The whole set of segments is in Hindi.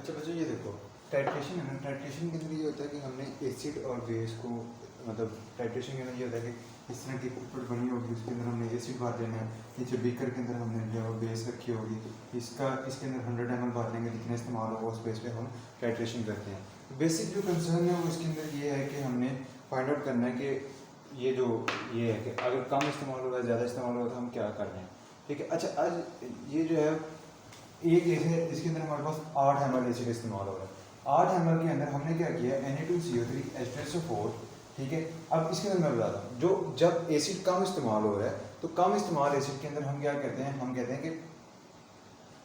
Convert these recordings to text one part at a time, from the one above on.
अच्छा बच्चों ये देखो, टाइट्रेशन है ना, टाइट्रेशन के अंदर ये होता है कि हमने एसिड और बेस को मतलब टाइट्रेशन के अंदर ये होता है कि इस तरह की कुप्पड़ बनी होगी, उसके अंदर हमने एसिड भर देना है। नीचे बीकर के अंदर हमने जो है बेस रखी होगी, इसके अंदर 100 ml भर देंगे, जितना इस्तेमाल होगा उस बेस पे हम टाइट्रेशन करते हैं। तो बेसिक जो कंसर्न है वो इसके अंदर ये है कि हमने फाइंड आउट करना है कि ये जो ये है कि अगर कम इस्तेमाल होगा ज़्यादा इस्तेमाल होगा तो हम क्या कर रहे हैं। ठीक है, अच्छा आज ये जो है एक केस है, इसके अंदर हमारे पास 8 ml एसिड इस्तेमाल हो रहा है। 8 ml के अंदर हमने क्या किया, Na2CO3 H2SO4। ठीक है, अब इसके अंदर मैं बताता हूँ, जो जब एसिड कम इस्तेमाल हो रहा है तो कम इस्तेमाल एसिड के अंदर हम क्या कहते हैं, हम कहते हैं कि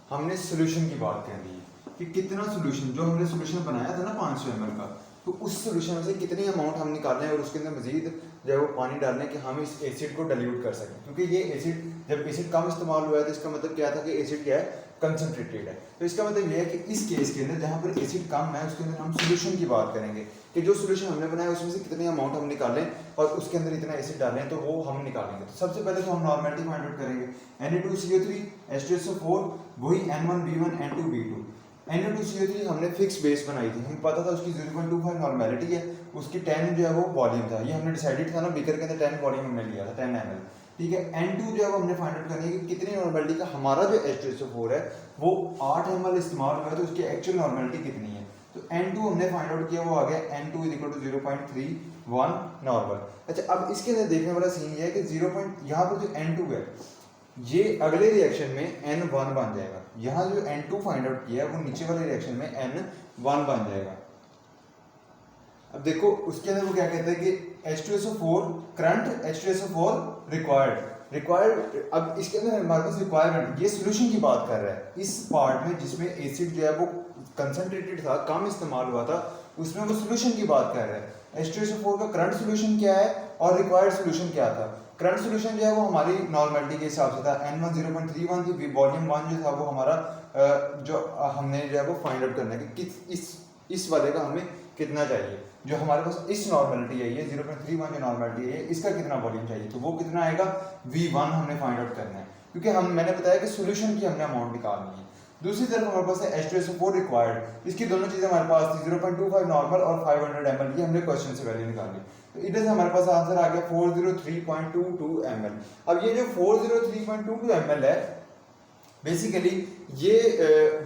हमने सोल्यूशन की बात कर ली है कि कितना सोल्यूशन, जो हमने सोल्यूशन बनाया था ना 500 ml का, तो उस सोल्यूशन में से कितनी अमाउंट हम निकालना है और उसके अंदर मजीद जो है वो पानी डालना है कि हम इस एसिड को डाइल्यूट कर सकें। क्योंकि ये एसिड, जब एसिड कम इस्तेमाल हुआ है तो इसका मतलब क्या था कि एसिड क्या है, कंसनट्रेटेड है। तो इसका मतलब ये है कि इस केस के अंदर जहाँ पर एसिड कम है उसके अंदर हम सोल्यूशन की बात करेंगे कि जो सोल्यूशन हमने बनाया उसमें से कितनी अमाउंट हम निकालें और उसके अंदर इतना एसिड डालें, तो वो हम निकालेंगे। तो सबसे पहले तो हम नॉर्मेलिटी फाइंड आउट करेंगे। Na2CO3 H2SO4 वही N1B1 N2B2। Na2CO3 हमने फिक्स बेस बनाई थी, हमें पता था उसकी 0.25 नॉर्मेलिटी है, उसकी 10 जो है वो वॉल्यूम था, ये हमने डिसाइडेड था ना, बीकर के अंदर 10 वॉल्यूम हमने लिया था, 10 ml। ठीक है, N2 जो है वो हमने फाइंड आउट करनी है कि कितनी नॉर्मेलिटी का हमारा जो H2SO4 है वो 8 ml इस्तेमाल हुआ है, तो उसकी एक्चुअल नॉर्मेलिटी कितनी है। तो N2 हमने फाइंड आउट किया, वो आ गया N2 = 0.31 नॉर्मल। अच्छा, अब इसके अंदर देखने वाला सीन ये है कि 0. यहाँ पर जो N2 है ये अगले रिएक्शन में N1 बन जाएगा। यहाँ जो N2 फाइंड आउट किया है वो नीचे वाले रिएक्शन में N1 बन जाएगा। अब देखो उसके अंदर वो क्या कहता है कि H2SO4 करंट, H2SO4 रिक्वायर्ड। अब इसके अंदर हमारे पास रिक्वायरमेंट, ये सोल्यूशन की बात कर रहा है। इस पार्ट में जिसमें एसिड जो है वो कंसंट्रेटेड था, कम इस्तेमाल हुआ था, उसमें वो सोल्यूशन की बात कर रहा है। H2SO4 का करंट सोल्यूशन क्या है और रिक्वायर्ड सोल्यूशन क्या था। करंट सोल्यूशन जो है वो हमारी नॉर्मेलिटी के हिसाब से था, N1 0.31 थी, वॉल्यूम 1 जो था वो हमारा जो हमने जो है वो फाइंड आउट करना है कि इस वाले का हमें कितना चाहिए, जो हमारे पास इस नॉर्मेलिटी है, ये 0.31 जो नॉर्मेलिटी है, इसका कितना वॉल्यूम चाहिए, तो वो कितना आएगा, V1 हमने फाइंड आउट करना है। क्योंकि मैंने बताया कि सोल्यूशन की हमने अमाउंट निकालनी है। दूसरी तरफ हमारे पास है H2SO4 रिक्वायर्ड, इसकी दोनों चीजें हमारे पास थी, 0.25 नॉर्मल और 500 ml, ये हमने क्वेश्चन से वैल्यू निकाली। तो इधर से हमारे पास आंसर आ गया 403.22 ml। अब ये जो 403.22 ml है, बेसिकली ये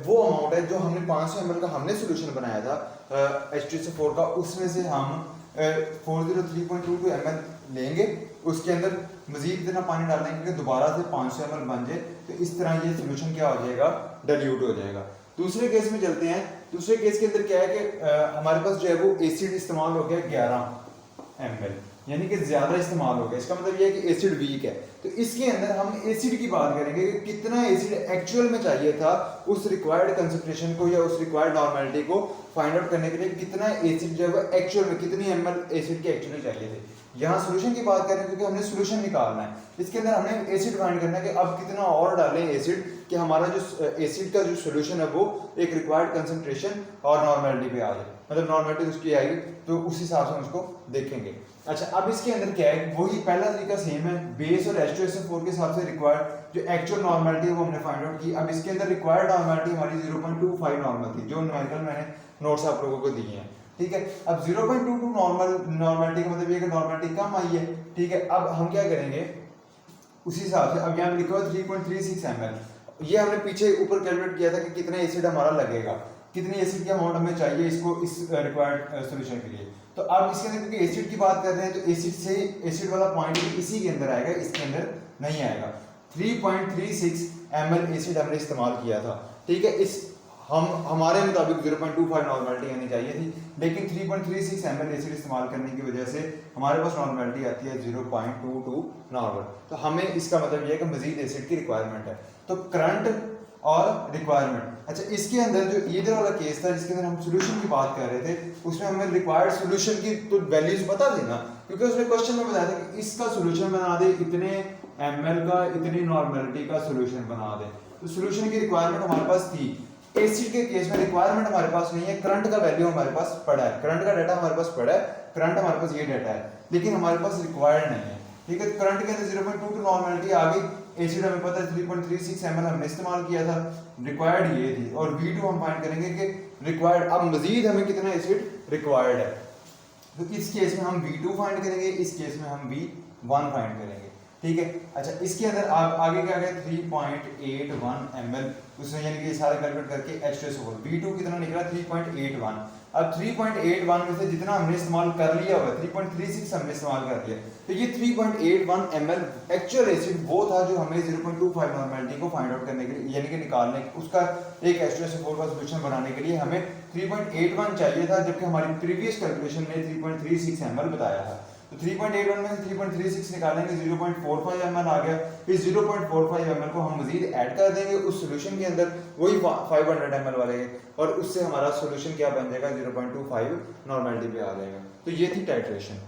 वो अमाउंट है जो हमने 500 ml का हमने सोल्यूशन बनाया था H2SO4 का, उसमें से हम 403.22 ml लेंगे, उसके अंदर मजीद इतना पानी डालेंगे कि दोबारा से 500 ml बन जाए, तो इस तरह ये सोल्यूशन क्या हो जाएगा, डाइल्यूट हो जाएगा। दूसरे केस में चलते हैं। दूसरे केस के अंदर क्या है कि हमारे पास जो है वो एसिड इस्तेमाल हो गया 11 ml, यानी कि ज्यादा इस्तेमाल हो गया। इसका मतलब ये है कि एसिड वीक है, तो इसके अंदर हम एसिड की बात करेंगे कि कितना एसिड एक्चुअल में चाहिए था उस रिक्वायर्ड कंसंट्रेशन को या उस रिक्वायर्ड नॉर्मेलिटी को फाइंड आउट करने के लिए, कितना एसिड जो है एक्चुअल में, कितनी ml एसिड के एक्चुअली चाहिए थे। यहाँ सोल्यूशन की बात करें क्योंकि हमने सोल्यूशन निकालना है, इसके अंदर हमने एसिड फाइंड करना है कि अब कितना और डालें एसिड कि हमारा जो एसिड का जो सोल्यूशन है वो एक रिक्वायर्ड कंसंट्रेशन और नॉर्मेलिटी पे आ जाए, मतलब नॉर्मेलिटी उसकी आएगी, तो उस हिसाब से हम उसको देखेंगे। अच्छा, अब इसके अंदर क्या है, वही पहला तरीका सेम है, बेस और H2SO4 के हिसाब से रिक्वायर्ड जो एक्चुअल नॉर्मेलिटी है वो हमने फाइंड आउट की। अब इसके अंदर रिक्वायर्ड नॉर्मेलिटी हमारी 0.25 नॉर्मल थी, जो न्यूमेरिकल मैंने नोट्स आप लोगों को दिए हैं। ठीक है, अब 0.22 नॉर्मेलिटी का मतलब ये कि नॉर्मेलिटी कम आई है। ठीक है, अब हम क्या करेंगे उसी हिसाब से, अब यहाँ लिखा हुआ 3.36 ml, ये हमने पीछे ऊपर कैलकुलेट किया था कि कितना एसिड हमारा लगेगा, कितनी एसिड की अमाउंट हमें चाहिए इसको इस रिक्वायर्ड सोल्यूशन के लिए। तो अब इसके अंदर क्योंकि एसिड की बात कर रहे हैं तो एसिड से एसिड वाला पॉइंट इसी के अंदर आएगा, इसके अंदर नहीं आएगा। 3.36 ml एसिड हमने इस्तेमाल किया था। ठीक है, इस हमारे मुताबिक 0.25 नॉर्मेलिटी आनी चाहिए थी, लेकिन 3.36 ml एसिड इस्तेमाल करने की वजह से हमारे पास नॉर्मेलिटी आती है 0.22 नॉर्मल। तो हमें इसका मतलब यह है कि मजीद एसिड की रिक्वायरमेंट है। तो करंट और रिक्वायरमेंट। अच्छा, इसके अंदर जो इधर वाला केस था जिसके अंदर हम सोल्यूशन की बात कर रहे थे, उसमें हमें रिक्वायर्ड सोल्यूशन की तो वैल्यूज बता देना, क्योंकि उसने क्वेश्चन में बताया था कि इसका सोल्यूशन बना दे, इतने ml का, इतनी नॉर्मेलिटी का सोल्यूशन बना दे। तो सोल्यूशन की रिक्वायरमेंट हमारे पास थी। एसिड के केस में रिक्वायरमेंट हमारे पास नहीं है, करंट का वैल्यू हमारे पास पड़ा है, करंट का डाटा हमारे पास पड़ा है, करंट हमारे पास ये डाटा है, लेकिन हमारे पास रिक्वायर्ड नहीं है। ठीक है, करंट के अंदर 0.22 नॉर्मेलिटी आ गई, एसिड हमें पता है 3.36 ml हमने इस्तेमाल किया था, रिक्वायर्ड ये थी, और V2 हम फाइंड करेंगे कि रिक्वायर्ड अब मजीद हमें कितना एसिड रिक्वायर्ड है। तो इस केस में हम V2 फाइंड करेंगे, इस केस में हम V1 फाइंड करेंगे, ठीक है। अच्छा इसके अंदर आप आगे क्या गया 3.81 ml, उसमें यानी कि सारा कैलकुलेट करके H2SO4 V2 कितना निकला 3.81। अब 3.81 में से जितना हमने इस्तेमाल कर लिया हुआ 3.36 हमने इस्तेमाल कर लिया, तो ये 3.81 ml एक्चुअल एसिड वो था जो हमें 0.25 नॉर्मेलिटी को फाइंड आउट करने के लिए यानी कि निकालने उसका एक H2SO4 का सॉल्यूशन बनाने के लिए हमें 3.81 चाहिए था, जबकि हमारी प्रीवियस कैलकुलेशन ने 3.36 ml बताया था। तो 3.81 में से 3.36 निकालेंगे 0.45 ml आ गया, इस 0.45 ml को हम मजीद ऐड कर देंगे उस सॉल्यूशन के अंदर वही 500 ml वाले, और उससे हमारा सॉल्यूशन क्या बन जाएगा 0.25 नॉर्मेलिटी पे आ जाएगा। तो ये थी टाइट्रेशन।